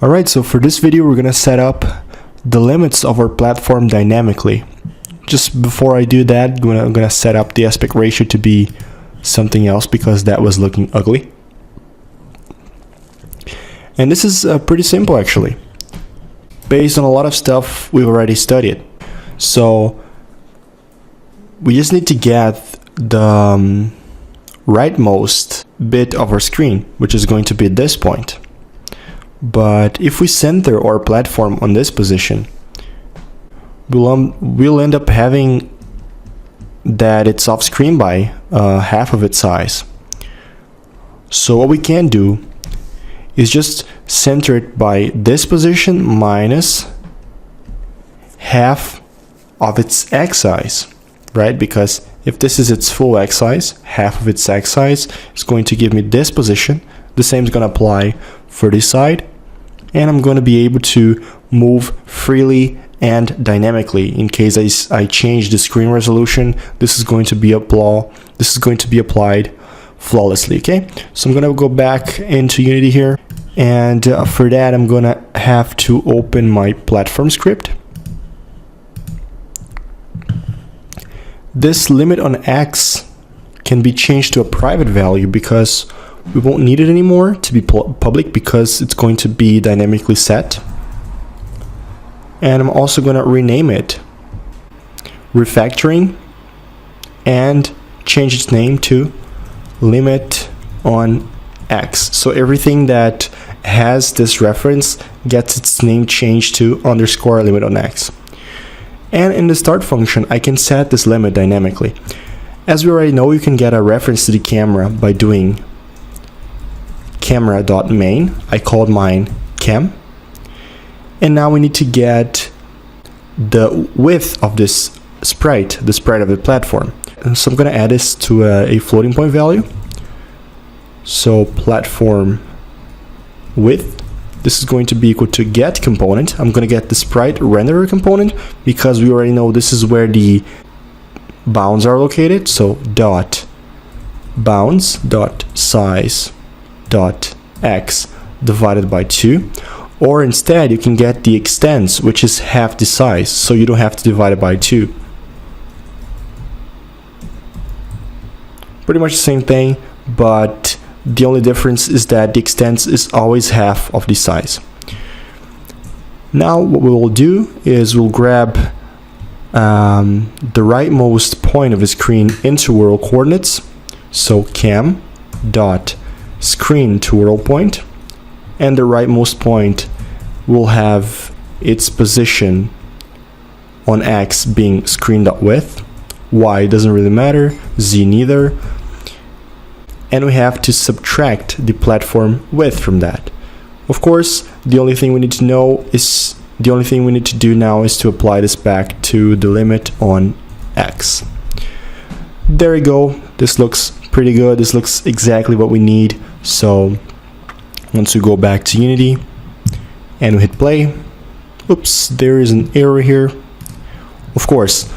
Alright, so for this video we're going to set up the limits of our platform dynamically. Just before I do that, I'm going to set up the aspect ratio to be something else because that was looking ugly. And this is pretty simple actually, based on a lot of stuff we've already studied. So we just need to get the rightmost bit of our screen, which is going to be at this point. But if we center our platform on this position, we'll end up having that it's off screen by half of its size. So what we can do is just center it by this position minus half of its x size, right? Because if this is its full x size, half of its x size is going to give me this position. The same is going to apply for this side, and I'm going to be able to move freely and dynamically. In case I change the screen resolution, this is going to be applied flawlessly. Okay, so I'm going to go back into Unity here, and for that I'm going to have to open my platform script. This limit on x can be changed to a private value because we won't need it anymore to be public because it's going to be dynamically set. And I'm also going to rename it refactoring and change its name to limit on x. So everything that has this reference gets its name changed to underscore limit on x. And in the start function, I can set this limit dynamically. As we already know, you can get a reference to the camera by doing camera.main. I called mine cam. And now we need to get the width of this sprite, the sprite of the platform. And so I'm going to add this to a floating point value. So platform width. This is going to be equal to get component. I'm going to get the sprite renderer component because we already know this is where the bounds are located. So dot bounds dot size dot x divided by 2. Or instead you can get the extents, which is half the size, so you don't have to divide it by 2. Pretty much the same thing, but the only difference is that the extents is always half of the size. Now what we will do is we'll grab the rightmost point of the screen into world coordinates. So cam dot screen to world point, and the rightmost point will have its position on x being screen.width, y doesn't really matter, z neither. And we have to subtract the platform width from that. Of course, the only thing we need to do now is to apply this back to the limit on x. There we go. This looks pretty good. This looks exactly what we need. So once we go back to Unity and we hit play, oops, there is an error here. Of course,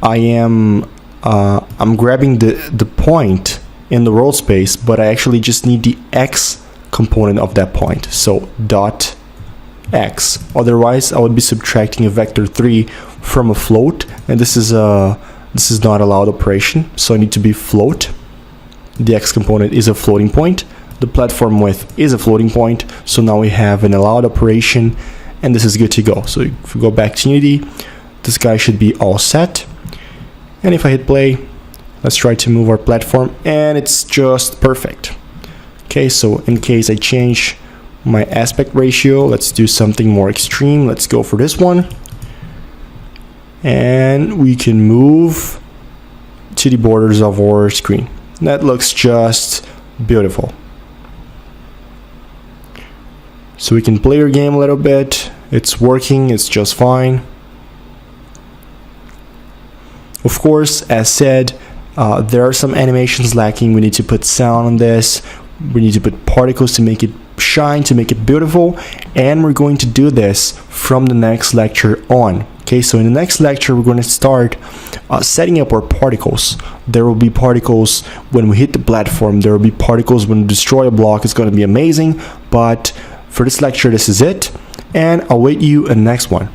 I'm grabbing the point in the world space, but I actually just need the x component of that point, so dot x. Otherwise I would be subtracting a vector 3 from a float, and this is not allowed operation, so I need to be float. The x component is a floating point, the platform width is a floating point, so now we have an allowed operation, and this is good to go. So if we go back to Unity, this guy should be all set, and if I hit play, let's try to move our platform, and it's just perfect. Okay, so in case I change my aspect ratio, let's do something more extreme. Let's go for this one, and we can move to the borders of our screen. That looks just beautiful. So we can play our game a little bit. It's working, it's just fine. Of course, as said, there are some animations lacking. We need to put sound on this. We need to put particles to make it shine, to make it beautiful. And we're going to do this from the next lecture on. Okay, so in the next lecture, we're going to start setting up our particles. There will be particles when we hit the platform. There will be particles when we destroy a block. It's going to be amazing. But For this lecture, this is it, and I'll wait you in the next one.